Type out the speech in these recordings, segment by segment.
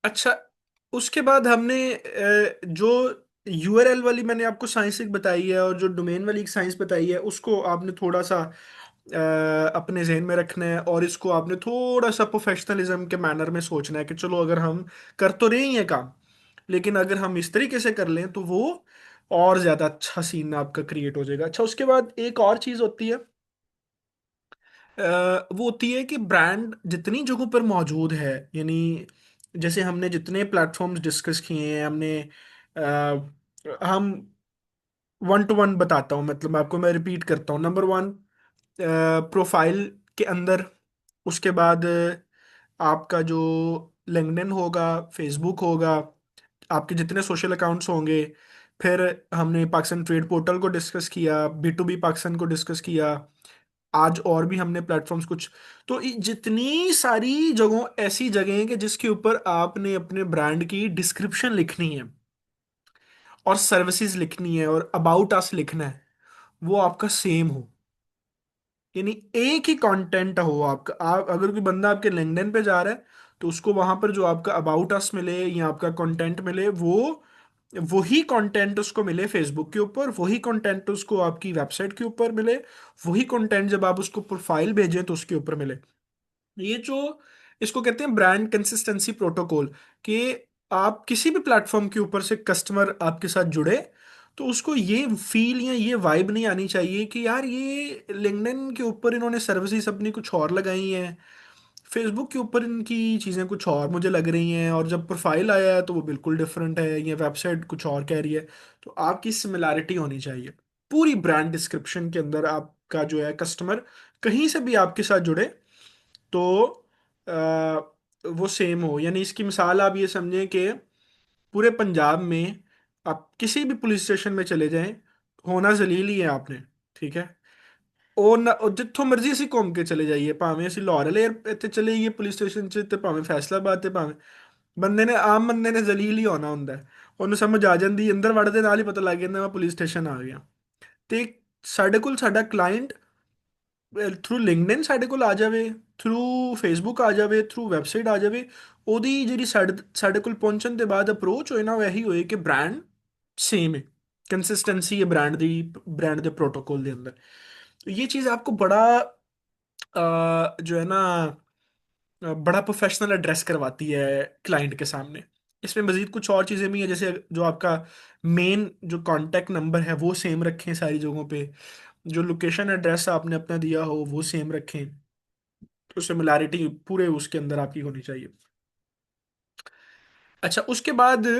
अच्छा, उसके बाद हमने जो यूआरएल वाली मैंने आपको साइंस एक बताई है, और जो डोमेन वाली एक साइंस बताई है, उसको आपने थोड़ा सा अपने जहन में रखना है, और इसको आपने थोड़ा सा प्रोफेशनलिज्म के मैनर में सोचना है कि चलो अगर हम कर तो रहे ही हैं काम, लेकिन अगर हम इस तरीके से कर लें तो वो और ज्यादा अच्छा सीन आपका क्रिएट हो जाएगा। अच्छा, उसके बाद एक और चीज होती है, वो होती है कि ब्रांड जितनी जगहों पर मौजूद है, यानी जैसे हमने जितने प्लेटफॉर्म्स डिस्कस किए हैं, हमने हम वन टू वन बताता हूँ, मतलब आपको मैं रिपीट करता हूँ। नंबर वन, प्रोफाइल के अंदर। उसके बाद आपका जो लिंक्डइन होगा, फेसबुक होगा, आपके जितने सोशल अकाउंट्स होंगे। फिर हमने पाकिस्तान ट्रेड पोर्टल को डिस्कस किया, B2B पाकिस्तान को डिस्कस किया। आज और भी हमने प्लेटफॉर्म्स कुछ। तो जितनी सारी जगहों, ऐसी जगह हैं कि जिसके ऊपर आपने अपने ब्रांड की डिस्क्रिप्शन लिखनी है, और सर्विसेज लिखनी है, और अबाउट अस लिखना है, वो आपका सेम हो। यानी एक ही कंटेंट हो आपका। आप अगर कोई बंदा आपके लिंक्डइन पे जा रहा है, तो उसको वहां पर जो आपका अबाउट अस मिले या आपका कंटेंट मिले, वो वही कंटेंट उसको मिले फेसबुक के ऊपर, वही कंटेंट उसको आपकी वेबसाइट के ऊपर मिले, वही कंटेंट जब आप उसको प्रोफाइल भेजें तो उसके ऊपर मिले। ये जो, इसको कहते हैं ब्रांड कंसिस्टेंसी प्रोटोकॉल, कि आप किसी भी प्लेटफॉर्म के ऊपर से कस्टमर आपके साथ जुड़े, तो उसको ये फील या ये वाइब नहीं आनी चाहिए कि यार ये लिंक्डइन के ऊपर इन्होंने सर्विसेज अपनी कुछ और लगाई हैं, फेसबुक के ऊपर इनकी चीज़ें कुछ और मुझे लग रही हैं, और जब प्रोफाइल आया है तो वो बिल्कुल डिफरेंट है, ये वेबसाइट कुछ और कह रही है। तो आपकी सिमिलैरिटी होनी चाहिए पूरी ब्रांड डिस्क्रिप्शन के अंदर। आपका जो है कस्टमर कहीं से भी आपके साथ जुड़े, तो वो सेम हो। यानी इसकी मिसाल आप ये समझें कि पूरे पंजाब में आप किसी भी पुलिस स्टेशन में चले जाएं, होना जलील ही है आपने, ठीक है। ਉਹ ਜਿੱਥੋਂ ਮਰਜ਼ੀ ਅਸੀਂ ਘੁੰਮ ਕੇ ਚਲੇ ਜਾਈਏ, ਭਾਵੇਂ ਅਸੀਂ ਲਾਹੌਰ ਵਾਲੇ ਇੱਥੇ ਚਲੇ ਜਾਈਏ ਪੁਲਿਸ ਸਟੇਸ਼ਨ 'ਚ, ਤੇ ਭਾਵੇਂ ਫੈਸਲਾਬਾਦ, ਤੇ ਭਾਵੇਂ ਬੰਦੇ ਨੇ, ਆਮ ਬੰਦੇ ਨੇ ਜ਼ਲੀਲ ਹੀ ਹੋਣਾ ਹੁੰਦਾ ਹੈ। ਉਹਨੂੰ ਸਮਝ ਆ ਜਾਂਦੀ, ਅੰਦਰ ਵੜਦੇ ਨਾਲ ਹੀ ਪਤਾ ਲੱਗ ਜਾਂਦਾ ਮੈਂ ਪੁਲਿਸ ਸਟੇਸ਼ਨ ਆ ਗਿਆ। ਤੇ ਸਾਡੇ ਕੋਲ ਸਾਡਾ ਕਲਾਇੰਟ ਥਰੂ ਲਿੰਕਡਇਨ ਸਾਡੇ ਕੋਲ ਆ ਜਾਵੇ, ਥਰੂ ਫੇਸਬੁੱਕ ਆ ਜਾਵੇ, ਥਰੂ ਵੈਬਸਾਈਟ ਆ ਜਾਵੇ, ਉਹਦੀ ਜਿਹੜੀ ਸਾਡੇ ਸਾਡੇ ਕੋਲ ਪਹੁੰਚਣ ਦੇ ਬਾਅਦ ਅਪਰੋਚ ਹੋਏ ਨਾ, ਉਹ ਇਹੀ ਹੋਏ ਕਿ ਬ੍ਰਾਂਡ सेम है, कंसिस्टेंसी है ब्रांड दी, ब्रांड के प्रोटोकॉल के अंदर। तो ये चीज़ आपको बड़ा जो है ना, बड़ा प्रोफेशनल एड्रेस करवाती है क्लाइंट के सामने। इसमें मजीद कुछ और चीज़ें भी हैं, जैसे जो आपका मेन जो कांटेक्ट नंबर है वो सेम रखें सारी जगहों पे, जो लोकेशन एड्रेस आपने अपना दिया हो वो सेम रखें। तो सिमिलैरिटी पूरे उसके अंदर आपकी होनी चाहिए। अच्छा, उसके बाद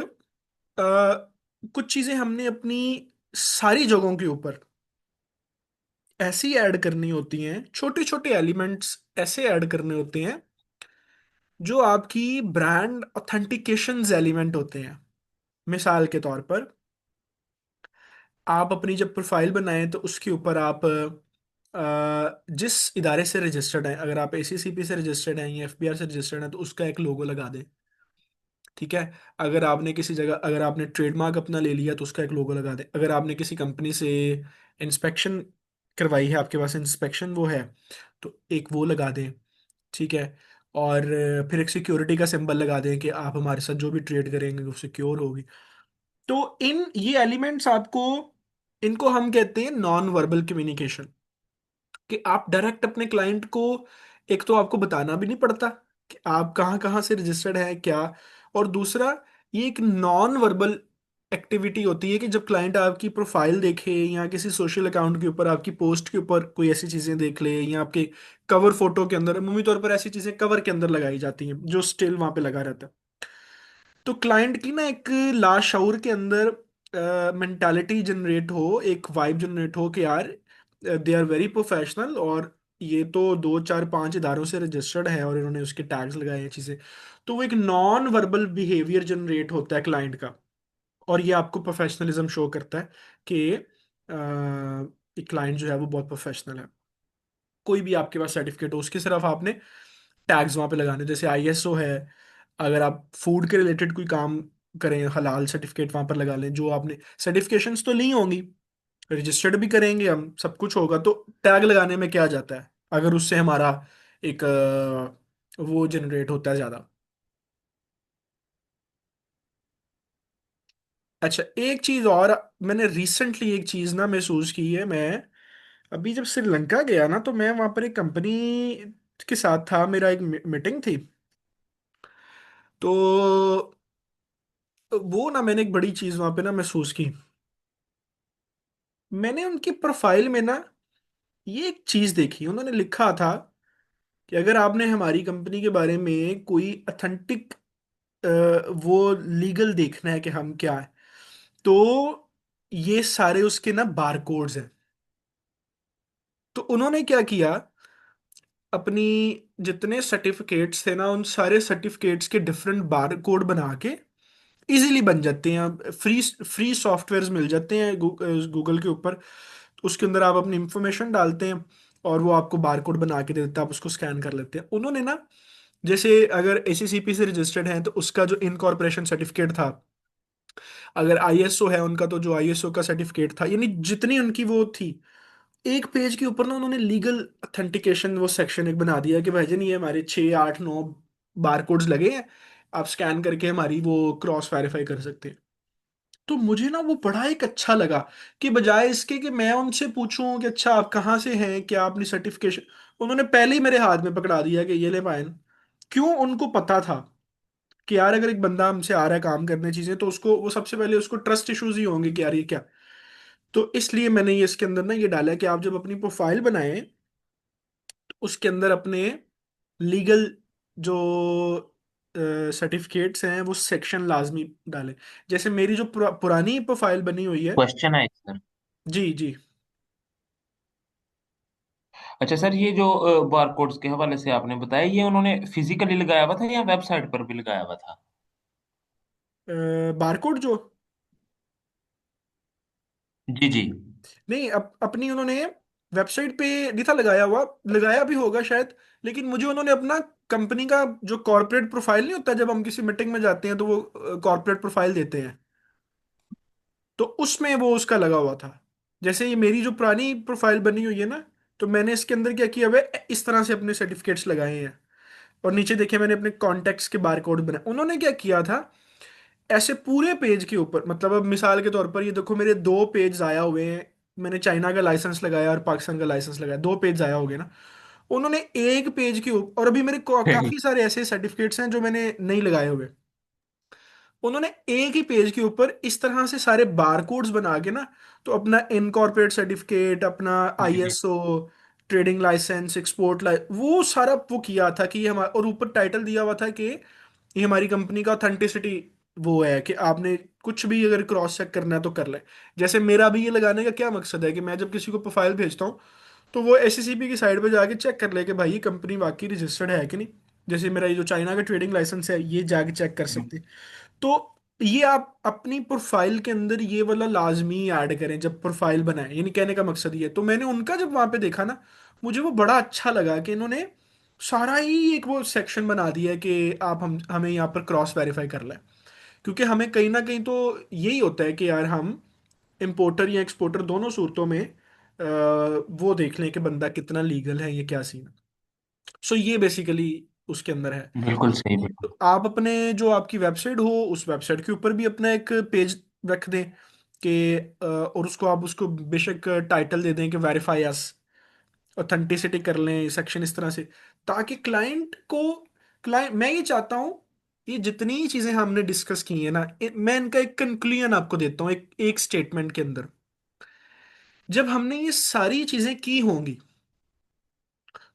कुछ चीज़ें हमने अपनी सारी जगहों के ऊपर ऐसी ऐड करनी होती हैं, छोटे छोटे एलिमेंट्स ऐसे ऐड करने होते हैं जो आपकी ब्रांड ऑथेंटिकेशंस एलिमेंट होते हैं। मिसाल के तौर पर, आप अपनी जब प्रोफाइल बनाएं तो उसके ऊपर आप जिस इदारे से रजिस्टर्ड हैं, अगर आप ACCP से रजिस्टर्ड हैं या FBR से रजिस्टर्ड हैं, तो उसका एक लोगो लगा दें, ठीक है। अगर आपने किसी जगह, अगर आपने ट्रेडमार्क अपना ले लिया तो उसका एक लोगो लगा दें। अगर आपने किसी कंपनी से इंस्पेक्शन करवाई है, आपके पास इंस्पेक्शन वो है, तो एक वो लगा दें, ठीक है। और फिर एक सिक्योरिटी का सिंबल लगा दें कि आप हमारे साथ जो भी ट्रेड करेंगे वो सिक्योर होगी। तो इन ये एलिमेंट्स आपको, इनको हम कहते हैं नॉन वर्बल कम्युनिकेशन, कि आप डायरेक्ट अपने क्लाइंट को, एक तो आपको बताना भी नहीं पड़ता कि आप कहाँ कहाँ से रजिस्टर्ड है क्या, और दूसरा, ये एक नॉन वर्बल एक्टिविटी होती है कि जब क्लाइंट आपकी प्रोफाइल देखे, या किसी सोशल अकाउंट के ऊपर आपकी पोस्ट के ऊपर कोई ऐसी चीजें देख ले, या आपके कवर फोटो के अंदर, अमूमी तौर पर ऐसी चीजें कवर के अंदर लगाई जाती हैं जो स्टिल वहां पे लगा रहता है, तो क्लाइंट की ना एक लाशऊर के अंदर मेंटालिटी जनरेट हो, एक वाइब जनरेट हो कि यार दे आर वेरी प्रोफेशनल, और ये तो 2 4 5 इदारों से रजिस्टर्ड है और इन्होंने उसके टैग्स लगाए हैं चीज़ें। तो वो एक नॉन वर्बल बिहेवियर जनरेट होता है क्लाइंट का, और ये आपको प्रोफेशनलिज्म शो करता है कि क्लाइंट जो है वो बहुत प्रोफेशनल है। कोई भी आपके पास सर्टिफिकेट हो, उसकी सिर्फ आपने टैग्स वहां पे लगाने, जैसे ISO है। अगर आप फूड के रिलेटेड कोई काम करें, हलाल सर्टिफिकेट वहां पर लगा लें, जो आपने सर्टिफिकेशंस तो ली होंगी, रजिस्टर्ड भी करेंगे हम, सब कुछ होगा, तो टैग लगाने में क्या जाता है, अगर उससे हमारा एक वो जनरेट होता है ज्यादा। अच्छा, एक चीज और, मैंने रिसेंटली एक चीज ना महसूस की है। मैं अभी जब श्रीलंका गया ना, तो मैं वहां पर एक कंपनी के साथ था, मेरा एक मीटिंग थी। तो वो ना, मैंने एक बड़ी चीज वहां पे ना महसूस की। मैंने उनकी प्रोफाइल में ना ये एक चीज देखी, उन्होंने लिखा था कि अगर आपने हमारी कंपनी के बारे में कोई अथेंटिक वो लीगल देखना है कि हम क्या है, तो ये सारे उसके ना बार कोड्स हैं। तो उन्होंने क्या किया, अपनी जितने सर्टिफिकेट्स थे ना, उन सारे सर्टिफिकेट्स के डिफरेंट बार कोड बना के इजीली बन जाते हैं। फ्री फ्री सॉफ्टवेयर्स मिल जाते हैं गूगल के ऊपर। उसके अंदर आप अपनी इंफॉर्मेशन डालते हैं और वो आपको बार कोड बना के दे देता है, आप उसको स्कैन कर लेते हैं। उन्होंने ना, जैसे अगर एसीसीपी से रजिस्टर्ड हैं तो उसका जो इनकॉर्पोरेशन सर्टिफिकेट था, अगर आईएसओ है उनका तो जो आईएसओ का सर्टिफिकेट था, यानी जितनी उनकी वो थी, एक पेज के ऊपर ना उन्होंने लीगल ऑथेंटिकेशन वो सेक्शन एक बना दिया कि भाईजान ये हमारे 6 8 9 बारकोड्स लगे हैं, आप स्कैन करके हमारी वो क्रॉस वेरीफाई कर सकते हैं। तो मुझे ना वो बड़ा एक अच्छा लगा, कि बजाय इसके कि मैं उनसे पूछूं कि अच्छा आप कहाँ से हैं, क्या आपने सर्टिफिकेशन, उन्होंने पहले ही मेरे हाथ में पकड़ा दिया कि ये ले पायन। क्यों? उनको पता था कि यार अगर एक बंदा हमसे आ रहा है काम करने चीजें, तो उसको वो सबसे पहले उसको ट्रस्ट इश्यूज ही होंगे कि यार ये क्या। तो इसलिए मैंने ये इसके अंदर ना ये डाला है कि आप जब अपनी प्रोफाइल बनाएं, तो उसके अंदर अपने लीगल जो सर्टिफिकेट्स हैं वो सेक्शन लाजमी डालें। जैसे मेरी जो पुरानी प्रोफाइल बनी हुई है। क्वेश्चन है सर। जी जी। अच्छा सर, ये जो बारकोड्स के हवाले से आपने बताया, ये उन्होंने फिजिकली लगाया हुआ था या वेबसाइट पर भी लगाया हुआ था? बारकोड जो, जी जी। नहीं, अपनी उन्होंने वेबसाइट पे नहीं था लगाया हुआ, लगाया भी होगा शायद। लेकिन मुझे उन्होंने अपना कंपनी का जो कॉर्पोरेट प्रोफाइल नहीं होता, जब हम किसी मीटिंग में जाते हैं तो वो कॉर्पोरेट प्रोफाइल देते हैं, तो उसमें वो उसका लगा हुआ था। जैसे ये मेरी जो पुरानी प्रोफाइल बनी हुई है ना, तो मैंने इसके अंदर क्या किया हुआ है, इस तरह से अपने सर्टिफिकेट्स लगाए हैं। और नीचे देखिए मैंने अपने कॉन्टेक्ट्स के बारकोड बनाए। उन्होंने क्या किया था, ऐसे पूरे पेज के ऊपर, मतलब अब मिसाल के तौर पर ये देखो मेरे 2 पेज आया हुए हैं। मैंने चाइना का लाइसेंस लगाया और पाकिस्तान का लाइसेंस लगाया, 2 पेज आया हो गए ना। उन्होंने एक पेज के ऊपर, और अभी मेरे काफी सारे ऐसे सर्टिफिकेट्स हैं जो मैंने नहीं लगाए हुए, उन्होंने एक ही पेज के ऊपर इस तरह से सारे बारकोड्स बना के ना, तो अपना इनकॉर्पोरेट सर्टिफिकेट, अपना जी। आईएसओ, ट्रेडिंग लाइसेंस, एक्सपोर्ट वो सारा वो किया था कि ये हमारा, और ऊपर टाइटल दिया हुआ था कि ये हमारी कंपनी का ऑथेंटिसिटी वो है कि आपने कुछ भी अगर क्रॉस चेक करना है तो कर ले। जैसे मेरा भी ये लगाने का क्या मकसद है कि मैं जब किसी को प्रोफाइल भेजता हूँ, तो वो एससीसीपी की साइड पे जाके चेक कर ले कि भाई ये कंपनी वाकई रजिस्टर्ड है कि नहीं। जैसे मेरा ये जो चाइना का ट्रेडिंग लाइसेंस है, ये जाके चेक कर सकते हैं। तो ये आप अपनी प्रोफाइल के अंदर ये वाला लाजमी ऐड करें जब प्रोफाइल बनाए, यानी कहने का मकसद ये है। तो मैंने उनका जब वहां पे देखा ना, मुझे वो बड़ा अच्छा लगा कि इन्होंने सारा ही एक वो सेक्शन बना दिया है कि आप हमें यहाँ पर क्रॉस वेरीफाई कर लें। क्योंकि हमें कहीं ना कहीं तो यही होता है कि यार हम इंपोर्टर या एक्सपोर्टर दोनों सूरतों में वो देख लें कि बंदा कितना लीगल है, ये क्या सीन है। सो ये बेसिकली उसके अंदर है। बिल्कुल सही, बिल्कुल। तो आप अपने जो आपकी वेबसाइट हो, उस वेबसाइट के ऊपर भी अपना एक पेज रख दें कि और उसको आप उसको बेशक टाइटल दे दें कि वेरीफाई अस, ऑथेंटिसिटी कर लें सेक्शन इस तरह से, ताकि क्लाइंट को, क्लाइंट, मैं ये चाहता हूँ, ये जितनी चीजें हमने डिस्कस की है ना, मैं इनका एक कंक्लूजन आपको देता हूँ एक एक स्टेटमेंट के अंदर। जब हमने ये सारी चीजें की होंगी,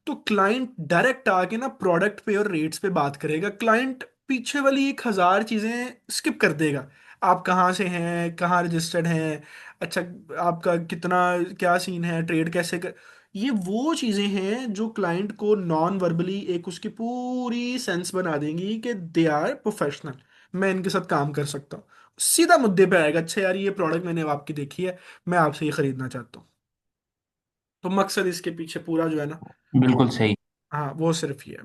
तो क्लाइंट डायरेक्ट आके ना प्रोडक्ट पे और रेट्स पे बात करेगा। क्लाइंट पीछे वाली 1,000 चीजें स्किप कर देगा। आप कहाँ से हैं, कहाँ रजिस्टर्ड हैं, अच्छा आपका कितना, क्या सीन है, ट्रेड कैसे कर, ये वो चीजें हैं जो क्लाइंट को नॉन वर्बली एक उसकी पूरी सेंस बना देंगी कि दे आर प्रोफेशनल, मैं इनके साथ काम कर सकता हूँ। सीधा मुद्दे पे आएगा, अच्छा यार ये प्रोडक्ट मैंने आपकी देखी है, मैं आपसे ये खरीदना चाहता हूँ। तो मकसद इसके पीछे पूरा जो है ना, बिल्कुल सही। हाँ वो सिर्फ ये है।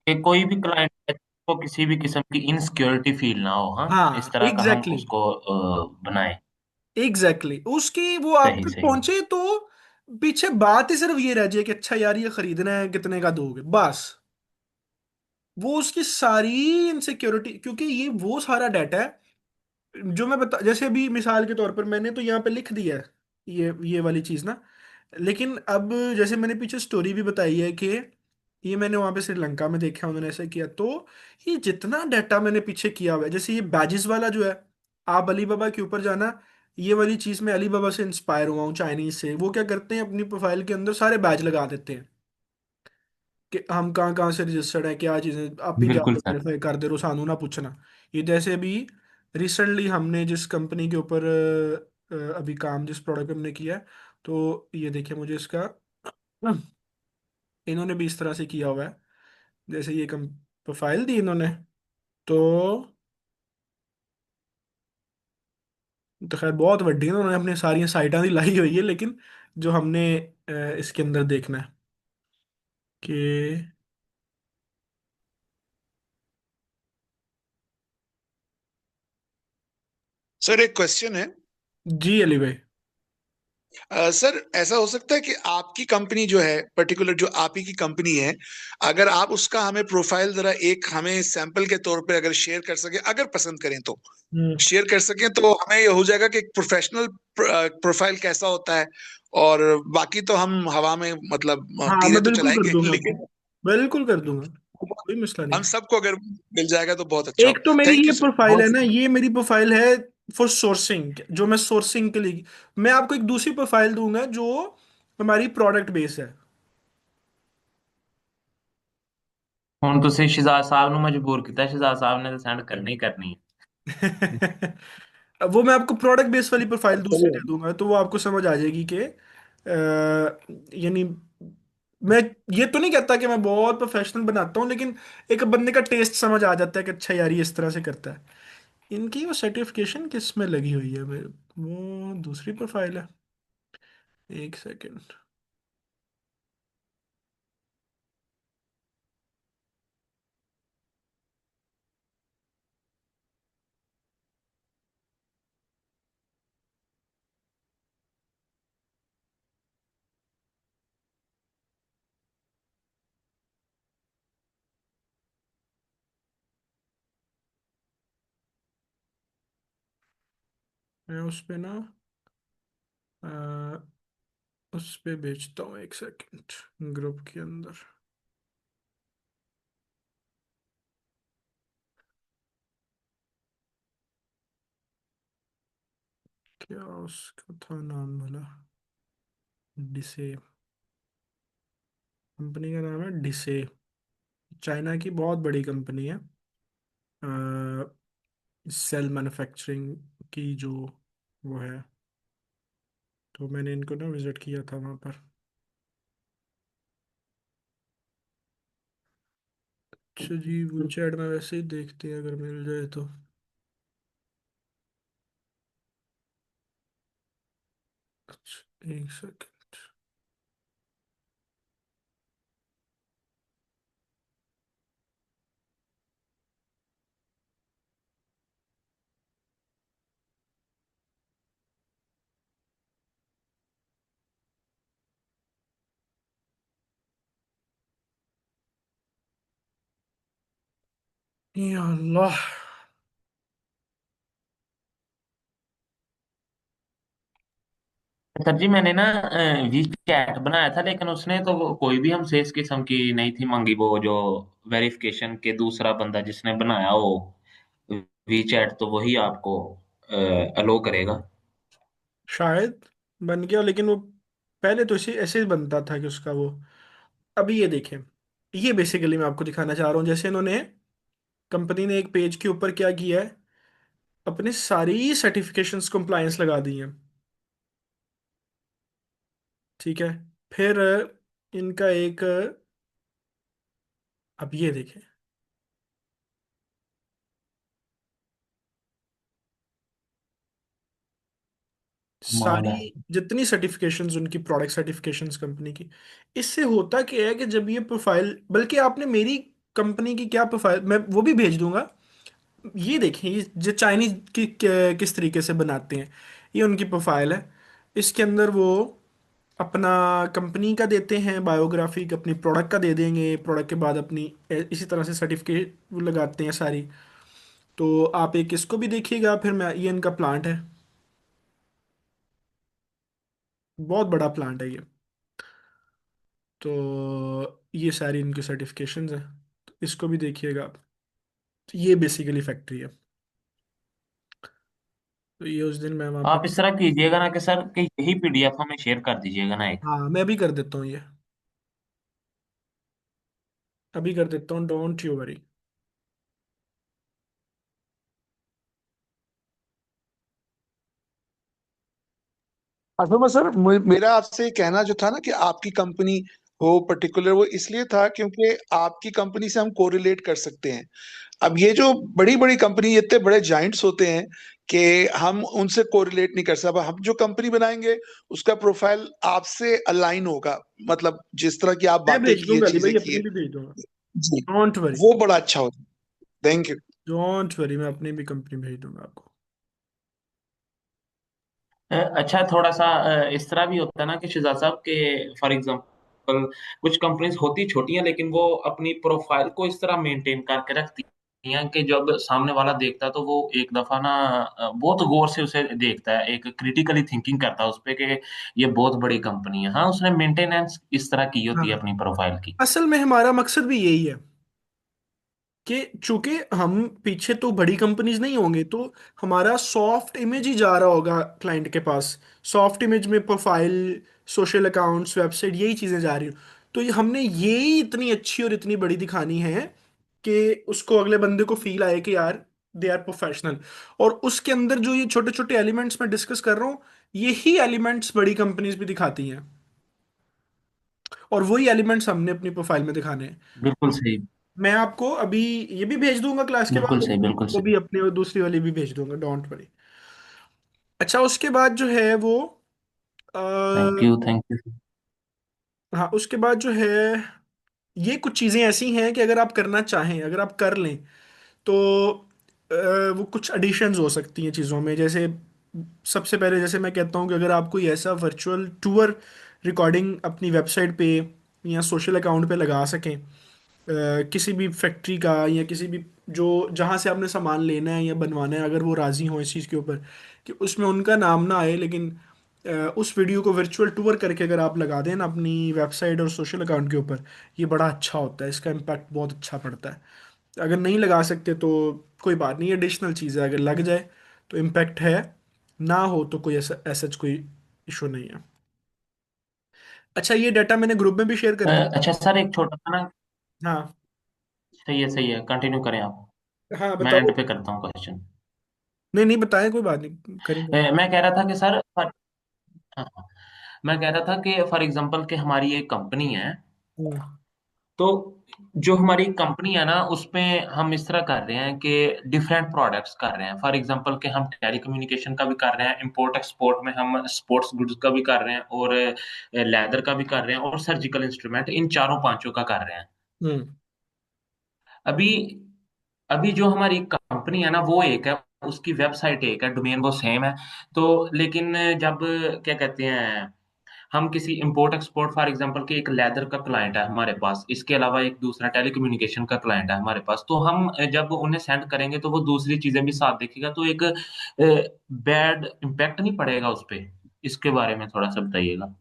कि कोई भी क्लाइंट को किसी भी किस्म की इनसिक्योरिटी फील ना हो, हाँ, इस हाँ तरह का हम एग्जैक्टली, उसको बनाए। एग्जैक्टली उसकी वो आप सही तक सही। पहुंचे तो पीछे बात ही सिर्फ ये रह जाए कि अच्छा यार ये खरीदना है, कितने का दोगे, बस। वो उसकी सारी इनसिक्योरिटी, क्योंकि ये वो सारा डाटा है जो मैं बता, जैसे अभी मिसाल के तौर पर मैंने तो यहाँ पे लिख दिया है ये वाली चीज़ ना, लेकिन अब जैसे मैंने पीछे स्टोरी भी बताई है कि ये मैंने वहां पे श्रीलंका में देखा, उन्होंने ऐसा किया, तो ये जितना डाटा मैंने पीछे किया हुआ है, जैसे ये बैजेस वाला जो है, आप अलीबाबा के ऊपर जाना, ये वाली चीज मैं अलीबाबा से इंस्पायर हुआ हूँ, चाइनीज से। वो क्या करते हैं, अपनी प्रोफाइल के अंदर सारे बैज लगा देते हैं कि हम कहाँ कहाँ से रजिस्टर्ड है, क्या चीजें, आप ही बिल्कुल जाके सर। वेरीफाई कर दे रहो, सानू ना पूछना। ये जैसे अभी रिसेंटली हमने जिस कंपनी के ऊपर अभी काम, जिस प्रोडक्ट पे हमने किया है, तो ये देखिए मुझे इसका इन्होंने भी इस तरह से किया हुआ है, जैसे ये कम प्रोफाइल दी इन्होंने, तो खैर बहुत वड्डी है, उन्होंने अपनी सारी साइटां दी लाई हुई है, लेकिन जो हमने इसके अंदर देखना है कि, सर एक क्वेश्चन है। जी अली भाई। सर ऐसा हो सकता है कि आपकी कंपनी जो है, पर्टिकुलर जो आप ही की कंपनी है, अगर आप उसका हमें प्रोफाइल जरा एक हमें सैंपल के तौर पे अगर शेयर कर सके, अगर पसंद करें तो हम्म। शेयर कर सकें, तो हमें ये हो जाएगा कि एक प्रोफेशनल प्रोफाइल कैसा होता है। और बाकी तो हम हवा में मतलब हाँ तीरे मैं तो बिल्कुल कर चलाएंगे दूंगा, लेकिन बिल्कुल कर दूंगा, कोई मसला नहीं हम है। सबको अगर मिल जाएगा तो बहुत अच्छा एक हो। तो मेरी थैंक ये यू सर, प्रोफाइल है बहुत ना, शुक्रिया। ये मेरी प्रोफाइल है फॉर सोर्सिंग, जो मैं सोर्सिंग के लिए, मैं आपको एक दूसरी प्रोफाइल दूंगा जो हमारी प्रोडक्ट बेस है। ਹੁਣ ਤੁਸੀਂ ਸ਼हजाद साहब ਨੂੰ मजबूर किया, शहजाद साहब ने तो सेंड करनी ही करनी है। अब वो मैं आपको प्रोडक्ट बेस वाली प्रोफाइल दूसरी चलिए। दे दूंगा, तो वो आपको समझ आ जाएगी कि यानी मैं ये तो नहीं कहता कि मैं बहुत प्रोफेशनल बनाता हूँ, लेकिन एक बंदे का टेस्ट समझ आ जाता है कि अच्छा यार ये इस तरह से करता है। इनकी वो सर्टिफिकेशन किस में लगी हुई है वो दूसरी प्रोफाइल है, एक सेकंड। मैं उस पे ना अ, उस पे भेजता हूँ, एक सेकंड, ग्रुप के अंदर। क्या उसका था नाम भला, डिसे, कंपनी का नाम है डिसे, चाइना की बहुत बड़ी कंपनी है, सेल मैन्युफैक्चरिंग की जो वो है। तो मैंने इनको ना विजिट किया था वहाँ पर। अच्छा जी, वो चैट में वैसे ही देखते हैं अगर मिल जाए तो। अच्छा एक सेकंड। या अल्लाह। सर जी मैंने ना वी चैट बनाया था, लेकिन उसने तो कोई भी हमसे इस किस्म की नहीं थी मांगी, वो जो वेरिफिकेशन के दूसरा बंदा जिसने बनाया वो वी चैट, तो वही आपको अलो करेगा। शायद बन गया, लेकिन वो पहले तो इसे ऐसे ही बनता था कि उसका वो, अभी ये देखें, ये बेसिकली मैं आपको दिखाना चाह रहा हूँ, जैसे इन्होंने, कंपनी ने एक पेज के ऊपर क्या किया है, अपने सारी सर्टिफिकेशंस कंप्लायंस लगा दी हैं। ठीक है, फिर इनका एक, अब ये देखें, कमाल सारी है। जितनी सर्टिफिकेशंस उनकी, प्रोडक्ट सर्टिफिकेशंस कंपनी की, इससे होता क्या है कि जब ये प्रोफाइल, बल्कि आपने मेरी कंपनी की क्या प्रोफाइल, मैं वो भी भेज दूंगा, ये देखें, ये जो चाइनीज की किस तरीके से बनाते हैं, ये उनकी प्रोफाइल है। इसके अंदर वो अपना कंपनी का देते हैं बायोग्राफी, अपनी प्रोडक्ट का दे देंगे, प्रोडक्ट के बाद अपनी इसी तरह से सर्टिफिकेट लगाते हैं सारी। तो आप एक इसको भी देखिएगा, फिर मैं, ये इनका प्लांट है, बहुत बड़ा प्लांट है ये। तो ये सारी इनकी सर्टिफिकेशंस हैं, तो इसको भी देखिएगा आप। तो ये बेसिकली फैक्ट्री है। तो ये उस दिन मैं वहाँ पे। आप इस तरह कीजिएगा ना कि सर कि यही पीडीएफ हमें शेयर कर दीजिएगा ना एक। हाँ, मैं अभी कर देता हूँ ये, अभी कर देता हूँ, डोंट यू वरी। असल में सर मेरा आपसे कहना जो था ना कि आपकी कंपनी हो पर्टिकुलर, वो इसलिए था क्योंकि आपकी कंपनी से हम कोरिलेट कर सकते हैं। अब ये जो बड़ी बड़ी कंपनी, इतने बड़े जाइंट्स होते हैं कि हम उनसे कोरिलेट नहीं कर सकते। अब हम जो कंपनी बनाएंगे उसका प्रोफाइल आपसे अलाइन होगा, मतलब जिस तरह की आप मैं बातें भेज की है, दूंगा अली चीजें भाई, की अपनी है। भी भेज दूंगा। जी, डोंट वरी, वो बड़ा अच्छा होता। Thank you. डोंट वरी, मैं अपनी भी कंपनी भेज दूंगा आपको। अच्छा, थोड़ा सा इस तरह भी होता है ना कि शिजा साहब के, फॉर एग्जांपल कुछ कंपनीज होती छोटी हैं लेकिन वो अपनी प्रोफाइल को इस तरह मेंटेन करके रखती हैं कि जब सामने वाला देखता है तो वो एक दफा ना बहुत गौर से उसे देखता है, एक क्रिटिकली थिंकिंग करता है उस पे कि ये बहुत बड़ी कंपनी है। हाँ, उसने मेंटेनेंस इस तरह की होती है हाँ, अपनी प्रोफाइल की। असल में हमारा मकसद भी यही है कि चूंकि हम पीछे तो बड़ी कंपनीज नहीं होंगे, तो हमारा सॉफ्ट इमेज ही जा रहा होगा क्लाइंट के पास। सॉफ्ट इमेज में प्रोफाइल, सोशल अकाउंट्स, वेबसाइट, यही चीजें जा रही हो। तो ये हमने यही इतनी अच्छी और इतनी बड़ी दिखानी है कि उसको, अगले बंदे को फील आए कि यार दे आर प्रोफेशनल। और उसके अंदर जो ये छोटे छोटे एलिमेंट्स मैं डिस्कस कर रहा हूँ, यही एलिमेंट्स बड़ी कंपनीज भी दिखाती हैं, और वही एलिमेंट्स हमने अपनी प्रोफाइल में दिखाने हैं। बिल्कुल सही। मैं आपको अभी ये भी भेज दूंगा क्लास के बिल्कुल बाद, सही। बिल्कुल वो सही। भी अपने, और दूसरी वाली भी भेज दूंगा, डोंट वरी। अच्छा, उसके बाद जो है वो thank uh, you. Thank you. हाँ, उसके बाद जो है, ये कुछ चीज़ें ऐसी हैं कि अगर आप करना चाहें, अगर आप कर लें, तो वो कुछ एडिशंस हो सकती हैं चीज़ों में। जैसे सबसे पहले, जैसे मैं कहता हूँ कि अगर आप कोई ऐसा वर्चुअल टूर रिकॉर्डिंग अपनी वेबसाइट पे या सोशल अकाउंट पे लगा सकें, किसी भी फैक्ट्री का, या किसी भी जो, जहाँ से आपने सामान लेना है या बनवाना है, अगर वो राज़ी हो इस चीज़ के ऊपर कि उसमें उनका नाम ना आए, लेकिन उस वीडियो को वर्चुअल टूर करके अगर आप लगा दें ना अपनी वेबसाइट और सोशल अकाउंट के ऊपर, ये बड़ा अच्छा होता है, इसका इम्पैक्ट बहुत अच्छा पड़ता है। अगर नहीं लगा सकते तो कोई बात नहीं, एडिशनल चीज़ है, अगर लग जाए तो इम्पैक्ट है, ना हो तो कोई ऐसा ऐसा कोई इशू नहीं है। अच्छा, ये डाटा मैंने ग्रुप में भी शेयर कर दिया। अच्छा सर, एक छोटा सा ना। हाँ, सही है, सही है, कंटिन्यू करें आप। हाँ मैं बताओ। एंड पे करता हूँ क्वेश्चन। नहीं नहीं, बताएं, कोई बात नहीं, करेंगे। मैं कह रहा था कि सर, हाँ, हाँ, मैं कह रहा था कि फॉर एग्जांपल कि हमारी एक कंपनी है। हम्म। तो जो हमारी कंपनी है ना उसमें हम इस तरह कर रहे हैं कि डिफरेंट प्रोडक्ट्स कर रहे हैं। फॉर एग्जांपल कि हम टेलीकम्युनिकेशन का भी कर रहे हैं, इंपोर्ट एक्सपोर्ट में हम स्पोर्ट्स गुड्स का भी कर रहे हैं, और लेदर का भी कर रहे हैं, और सर्जिकल इंस्ट्रूमेंट, इन चारों पांचों का कर रहे हैं। हम्म। अभी अभी जो हमारी कंपनी है ना वो एक है, उसकी वेबसाइट एक है, डोमेन वो सेम है। तो लेकिन जब क्या कहते हैं, हम किसी इंपोर्ट एक्सपोर्ट, फॉर एग्जांपल कि एक लेदर का क्लाइंट है हमारे पास, इसके अलावा एक दूसरा टेलीकम्युनिकेशन का क्लाइंट है हमारे पास, तो हम जब उन्हें सेंड करेंगे तो वो दूसरी चीजें भी साथ देखेगा, तो एक बैड इम्पैक्ट नहीं पड़ेगा उस पे। इसके बारे में थोड़ा सा बताइएगा।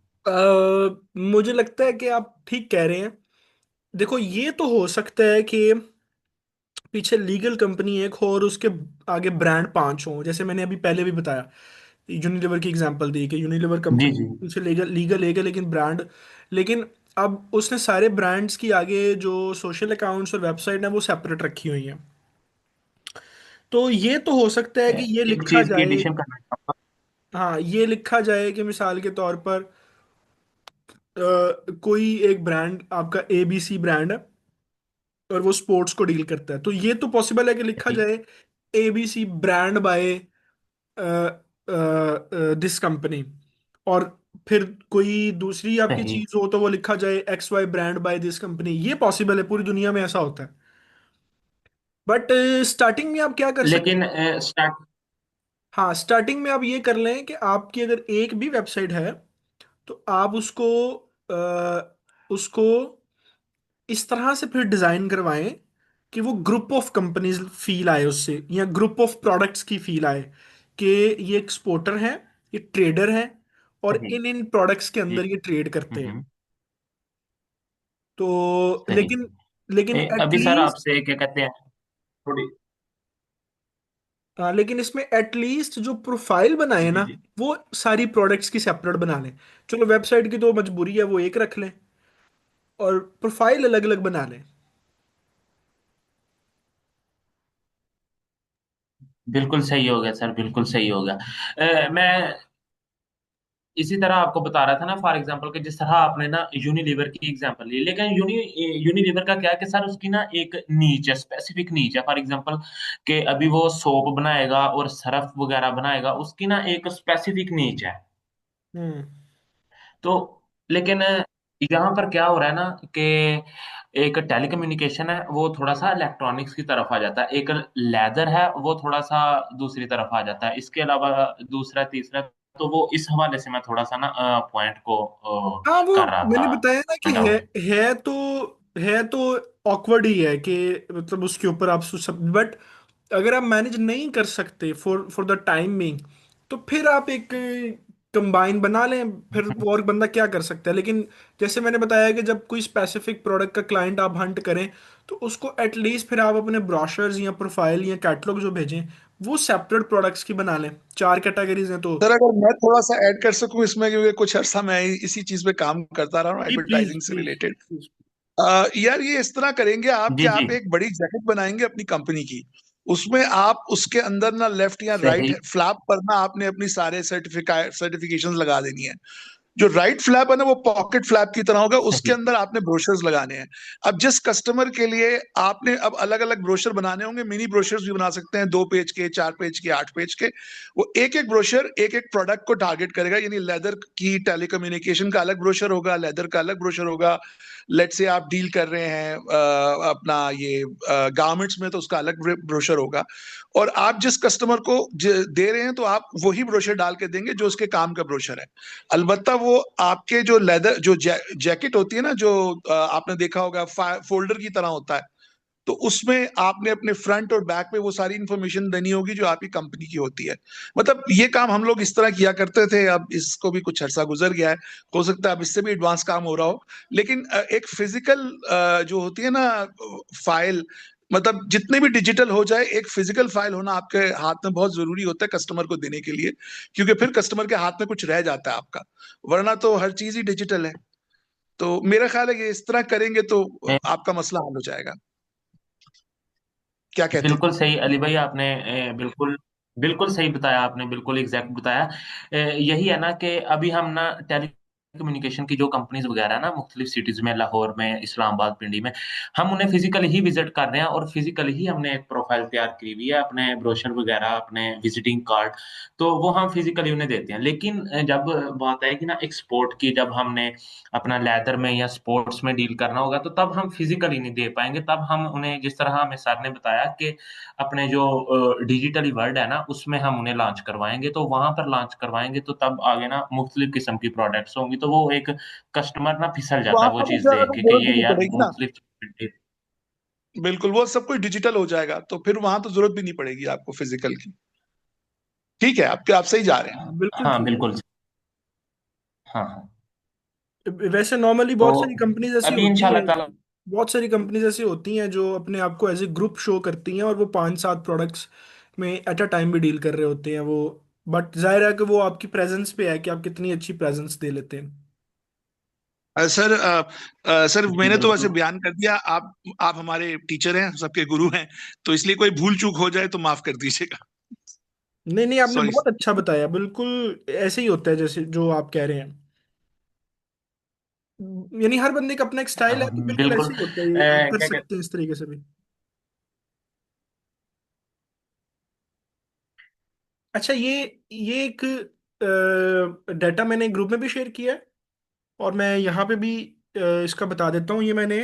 मुझे लगता है कि आप ठीक कह रहे हैं। देखो, ये तो हो सकता है कि पीछे लीगल कंपनी एक हो और उसके आगे ब्रांड पांच हो, जैसे मैंने अभी पहले भी बताया, यूनिलीवर की एग्जांपल दी कि यूनिलीवर जी कंपनी जी। पीछे लीगल लीगल एक है, लेकिन ब्रांड, लेकिन अब उसने सारे ब्रांड्स की आगे जो सोशल अकाउंट्स और वेबसाइट है वो सेपरेट रखी हुई हैं। तो ये तो हो सकता है कि ये एक लिखा चीज की जाए। एडिशन करना चाहूंगा। हाँ, ये लिखा जाए कि मिसाल के तौर पर कोई एक ब्रांड आपका ABC ब्रांड है और वो स्पोर्ट्स को डील करता है, तो ये तो पॉसिबल है कि लिखा सही। जाए ABC brand by this company. और फिर कोई दूसरी आपकी सही। चीज हो तो वो लिखा जाए XY brand by this company. ये पॉसिबल है, पूरी दुनिया में ऐसा होता है। बट स्टार्टिंग में आप क्या कर सकते लेकिन हैं? स्टार्ट। हाँ, स्टार्टिंग में आप ये कर लें कि आपकी अगर एक भी वेबसाइट है, तो आप उसको इस तरह से फिर डिजाइन करवाएं कि वो ग्रुप ऑफ कंपनीज फील आए उससे, या ग्रुप ऑफ प्रोडक्ट्स की फील आए कि ये एक्सपोर्टर है, ये ट्रेडर है, और सही। इन इन प्रोडक्ट्स के ये अंदर ये ट्रेड करते हैं। हम्म। तो सही। लेकिन लेकिन अभी सर एटलीस्ट, आपसे क्या कहते हैं, थोड़ी। हाँ, लेकिन इसमें एटलीस्ट जो प्रोफाइल बनाए जी ना, जी। वो सारी प्रोडक्ट्स की सेपरेट बना लें। चलो वेबसाइट की तो मजबूरी है, वो एक रख लें, और प्रोफाइल अलग अलग बना लें। बिल्कुल सही हो गया सर, बिल्कुल सही हो गया। मैं इसी तरह आपको बता रहा था ना, फॉर एग्जांपल कि जिस तरह आपने ना यूनिलीवर की एग्जांपल ली, लेकिन यूनिलीवर का क्या है कि सर उसकी ना एक नीच है, स्पेसिफिक नीच है। फॉर एग्जांपल कि अभी वो सोप बनाएगा और सरफ वगैरह बनाएगा, उसकी ना एक स्पेसिफिक नीच है। हम्म। तो लेकिन यहाँ पर क्या हो रहा है ना कि एक टेलीकम्युनिकेशन है वो थोड़ा सा इलेक्ट्रॉनिक्स की तरफ आ जाता है, एक लेदर है वो थोड़ा सा दूसरी तरफ आ जाता है, इसके अलावा दूसरा तीसरा। तो वो इस हवाले से मैं थोड़ा सा ना पॉइंट को हाँ, वो कर रहा था मैंने बताया ना कि पॉइंट आउट। है तो ऑकवर्ड ही है कि मतलब उसके ऊपर आप सब, बट अगर आप मैनेज नहीं कर सकते for for the time being, तो फिर आप एक कंबाइन बना लें। फिर वो और बंदा क्या कर सकता है। लेकिन जैसे मैंने बताया कि जब कोई स्पेसिफिक प्रोडक्ट का क्लाइंट आप हंट करें, तो उसको एटलीस्ट फिर आप अपने ब्रोशर्स या प्रोफाइल या कैटलॉग जो भेजें, वो सेपरेट प्रोडक्ट्स की बना लें। चार कैटेगरीज हैं तो। सर अगर मैं थोड़ा सा ऐड कर सकूं इसमें, क्योंकि कुछ अर्सा मैं इसी चीज पे काम करता रहा हूँ जी प्लीज एडवर्टाइजिंग से प्लीज रिलेटेड। प्लीज। यार ये इस तरह करेंगे आप कि जी जी। आप एक बड़ी जैकेट बनाएंगे अपनी कंपनी की। उसमें आप उसके अंदर ना लेफ्ट या राइट सही। फ्लैप पर ना आपने अपनी सारे सर्टिफिकेशन लगा देनी है। जो राइट फ्लैप है ना वो पॉकेट फ्लैप की तरह होगा, उसके सही। अंदर आपने ब्रोशर्स लगाने हैं। अब जिस कस्टमर के लिए आपने अब अलग अलग ब्रोशर बनाने होंगे, मिनी ब्रोशर्स भी बना सकते हैं, 2 पेज के, 4 पेज के, 8 पेज के। वो एक एक ब्रोशर एक एक प्रोडक्ट को टारगेट करेगा, यानी लेदर की टेलीकम्युनिकेशन का अलग ब्रोशर होगा, लेदर का अलग ब्रोशर होगा। लेट से आप डील कर रहे हैं अपना ये गारमेंट्स में, तो उसका अलग ब्रोशर होगा। और आप जिस कस्टमर को दे रहे हैं तो आप वही ब्रोशर डाल के देंगे जो उसके काम का ब्रोशर है। अलबत्ता वो आपके जो लेदर जो जैकेट होती है ना, जो आपने देखा होगा फोल्डर की तरह होता है, तो उसमें आपने अपने फ्रंट और बैक पे वो सारी इंफॉर्मेशन देनी होगी जो आपकी कंपनी की होती है। मतलब ये काम हम लोग इस तरह किया करते थे, अब इसको भी कुछ अरसा गुजर गया है। हो सकता है अब इससे भी एडवांस काम हो रहा हो। लेकिन एक फिजिकल जो होती है ना फाइल, मतलब जितने भी डिजिटल हो जाए, एक फिजिकल फाइल होना आपके हाथ में बहुत जरूरी होता है कस्टमर को देने के लिए। क्योंकि फिर कस्टमर के हाथ में कुछ रह जाता है आपका, वरना तो हर चीज ही डिजिटल है। तो मेरा ख्याल है कि इस तरह करेंगे तो आपका मसला हल हो जाएगा। क्या कहते हैं? बिल्कुल सही अली भाई, आपने बिल्कुल बिल्कुल सही बताया, आपने बिल्कुल एग्जैक्ट बताया। यही है ना कि अभी हम ना टेली कम्युनिकेशन की जो कंपनीज वगैरह है ना मुख्तलिफ सिटीज में, लाहौर में, इस्लामाबाद, पिंडी में, हम उन्हें फिजिकली ही विजिट कर रहे हैं और फिजिकली ही हमने एक प्रोफाइल तैयार की हुई है, अपने ब्रोशर वगैरह, अपने विजिटिंग कार्ड। तो वो हम फिजिकली उन्हें देते हैं। लेकिन जब बात आएगी ना एक्सपोर्ट की, जब हमने अपना लेदर में या स्पोर्ट्स में डील करना होगा, तो तब हम फिजिकली नहीं दे पाएंगे। तब हम उन्हें जिस तरह हमें सर ने बताया कि अपने जो डिजिटली वर्ल्ड है ना उसमें हम उन्हें लॉन्च करवाएंगे, तो वहां पर लॉन्च करवाएंगे तो तब आगे ना मुख्तलिफ किस्म की प्रोडक्ट्स होंगी, तो वो एक कस्टमर ना फिसल जाता वहां है वो पर तो चीज फिर देख हमें के कि जरूरत भी ये नहीं यार पड़ेगी ना। मुख्तलिफ। बिल्कुल, वो सब कुछ डिजिटल हो जाएगा, तो फिर वहां तो जरूरत भी नहीं पड़ेगी आपको फिजिकल की। ठीक है, आप सही जा रहे हैं। बिल्कुल हाँ ठीक है। बिल्कुल। हाँ हाँ। वैसे नॉर्मली तो बहुत सारी कंपनीज ऐसी अभी होती इंशाल्लाह हैं, ताला। बहुत सारी कंपनीज ऐसी होती हैं जो अपने आप को एज ए ग्रुप शो करती हैं, और वो 5-7 प्रोडक्ट्स में एट अ टाइम भी डील कर रहे होते हैं वो। बट जाहिर है कि वो आपकी प्रेजेंस पे है कि आप कितनी अच्छी प्रेजेंस दे लेते हैं। सर जी मैंने तो वैसे बिल्कुल। बयान कर दिया। आप हमारे टीचर हैं, सबके गुरु हैं, तो इसलिए कोई भूल चूक हो जाए तो माफ कर दीजिएगा। नहीं नहीं, आपने सॉरी। बहुत अच्छा बताया। बिल्कुल ऐसे ही होता है जैसे जो आप कह रहे हैं। यानी हर बंदे का अपना एक स्टाइल है, तो बिल्कुल बिल्कुल। ऐसे ही होता है, ये आप कर क्या सकते हैं इस तरीके से भी। अच्छा, ये एक डाटा मैंने ग्रुप में भी शेयर किया है, और मैं यहाँ पे भी इसका बता देता हूँ। ये मैंने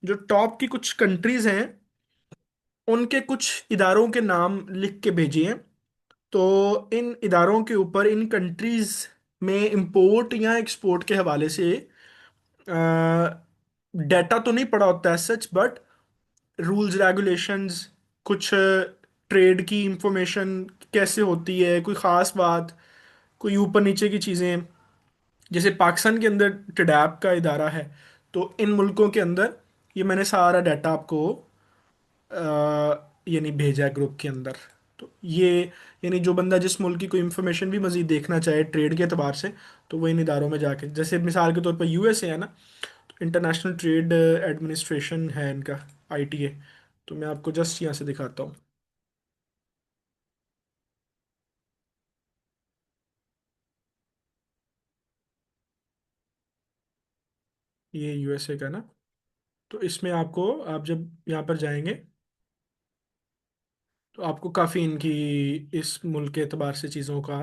जो टॉप की कुछ कंट्रीज हैं, उनके कुछ इदारों के नाम लिख के भेजे हैं। तो इन इदारों के ऊपर, इन कंट्रीज में इंपोर्ट या एक्सपोर्ट के हवाले से डाटा तो नहीं पड़ा होता है सच, बट रूल्स रेगुलेशंस, कुछ ट्रेड की इंफॉर्मेशन कैसे होती है, कोई ख़ास बात, कोई ऊपर नीचे की चीज़ें। जैसे पाकिस्तान के अंदर टिडैप का इदारा है, तो इन मुल्कों के अंदर ये मैंने सारा डाटा आपको यानी भेजा है ग्रुप के अंदर। तो ये यानी जो बंदा जिस मुल्क की कोई इंफॉर्मेशन भी मजीद देखना चाहे ट्रेड के अतबार से, तो वो इन इदारों में जाके, जैसे मिसाल के तौर पर यूएसए है ना, तो इंटरनेशनल ट्रेड एडमिनिस्ट्रेशन है इनका, आईटीए। तो मैं आपको जस्ट यहाँ से दिखाता हूँ। ये यूएसए का ना, तो इसमें आपको, आप जब यहाँ पर जाएंगे तो आपको काफ़ी इनकी इस मुल्क के एतबार से चीज़ों का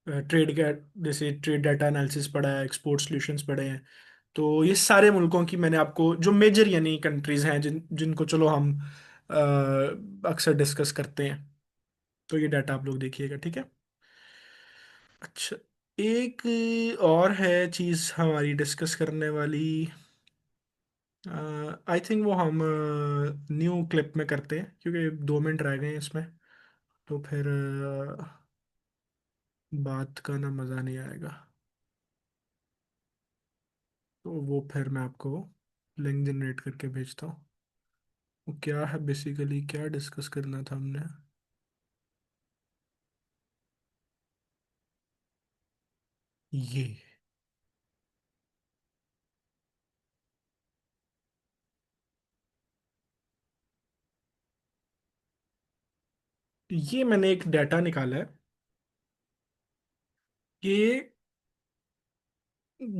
ट्रेड का, जैसे ट्रेड डाटा एनालिसिस पढ़ा है, एक्सपोर्ट सॉल्यूशंस पढ़े हैं। तो ये सारे मुल्कों की मैंने आपको, जो मेजर यानी कंट्रीज हैं जिनको चलो हम अक्सर डिस्कस करते हैं, तो ये डाटा आप लोग देखिएगा, ठीक है। अच्छा, एक और है चीज़ हमारी डिस्कस करने वाली। आई थिंक वो हम न्यू क्लिप में करते हैं, क्योंकि 2 मिनट रह गए हैं इसमें, तो फिर बात का ना मज़ा नहीं आएगा। तो वो फिर मैं आपको लिंक जनरेट करके भेजता हूँ। वो क्या है बेसिकली, क्या डिस्कस करना था हमने। ये ये मैंने एक डाटा निकाला है कि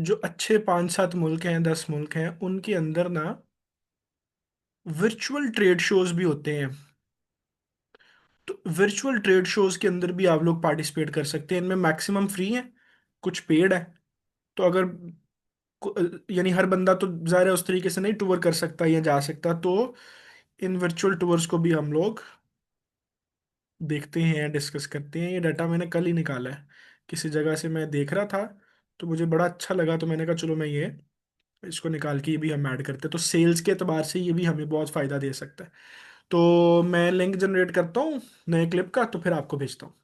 जो अच्छे 5-7 मुल्क हैं, 10 मुल्क हैं, उनके अंदर ना वर्चुअल ट्रेड शोज भी होते हैं। तो वर्चुअल ट्रेड शोज के अंदर भी आप लोग पार्टिसिपेट कर सकते हैं। इनमें मैक्सिमम फ्री है, कुछ पेड है। तो अगर यानी हर बंदा तो ज़ाहिर है उस तरीके से नहीं टूर कर सकता या जा सकता, तो इन वर्चुअल टूर्स को भी हम लोग देखते हैं, डिस्कस करते हैं। ये डाटा मैंने कल ही निकाला है, किसी जगह से मैं देख रहा था, तो मुझे बड़ा अच्छा लगा, तो मैंने कहा चलो मैं ये इसको निकाल के ये भी हम ऐड करते हैं। तो सेल्स के एतबार से ये भी हमें बहुत फ़ायदा दे सकता है। तो मैं लिंक जनरेट करता हूँ नए क्लिप का, तो फिर आपको भेजता हूँ।